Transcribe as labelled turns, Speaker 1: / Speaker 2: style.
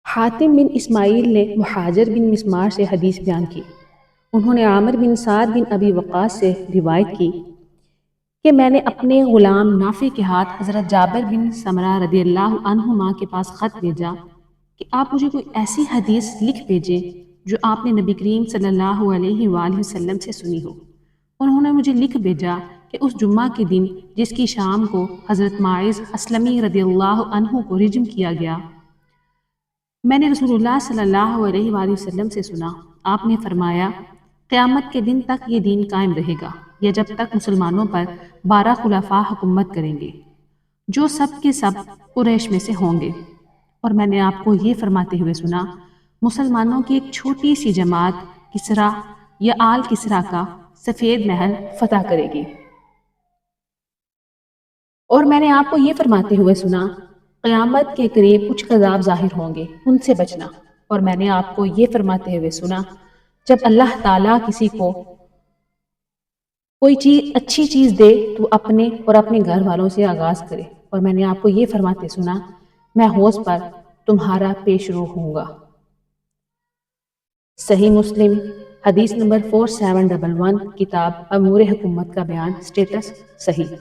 Speaker 1: حاتم بن اسماعیل نے مہاجر بن مسمار سے حدیث بیان کی۔ انہوں نے عامر بن سعد بن ابی وقاص سے روایت کی کہ میں نے اپنے غلام نافع کے ہاتھ حضرت جابر بن سمرہ رضی اللہ عنہما کے پاس خط بھیجا کہ آپ مجھے کوئی ایسی حدیث لکھ بھیجیں جو آپ نے نبی کریم صلی اللہ علیہ وآلہ وسلم سے سنی ہو۔ انہوں نے مجھے لکھ بھیجا کہ اس جمعہ کے دن جس کی شام کو حضرت معاذ اسلمی رضی اللہ عنہ کو رجم کیا گیا، میں نے رسول اللہ صلی اللہ علیہ وآلہ وسلم سے سنا، آپ نے فرمایا قیامت کے دن تک یہ دین قائم رہے گا یا جب تک مسلمانوں پر 12 خلفاء حکومت کریں گے جو سب کے سب قریش میں سے ہوں گے، اور میں نے آپ کو یہ فرماتے ہوئے سنا مسلمانوں کی ایک چھوٹی سی جماعت کسریٰ یا آل کسریٰ کا سفید محل فتح کرے گی، اور میں نے آپ کو یہ فرماتے ہوئے سنا قیامت کے قریب کچھ عذاب ظاہر ہوں گے، ان سے بچنا، اور میں نے آپ کو یہ فرماتے ہوئے سنا جب اللہ تعالیٰ کسی کو کوئی اچھی چیز دے تو اپنے اور اپنے گھر والوں سے آغاز کرے، اور میں نے آپ کو یہ فرماتے سنا میں حوض پر تمہارا پیش رو ہوں گا۔ صحیح مسلم حدیث نمبر 4711، کتاب امور حکومت کا بیان، سٹیٹس صحیح۔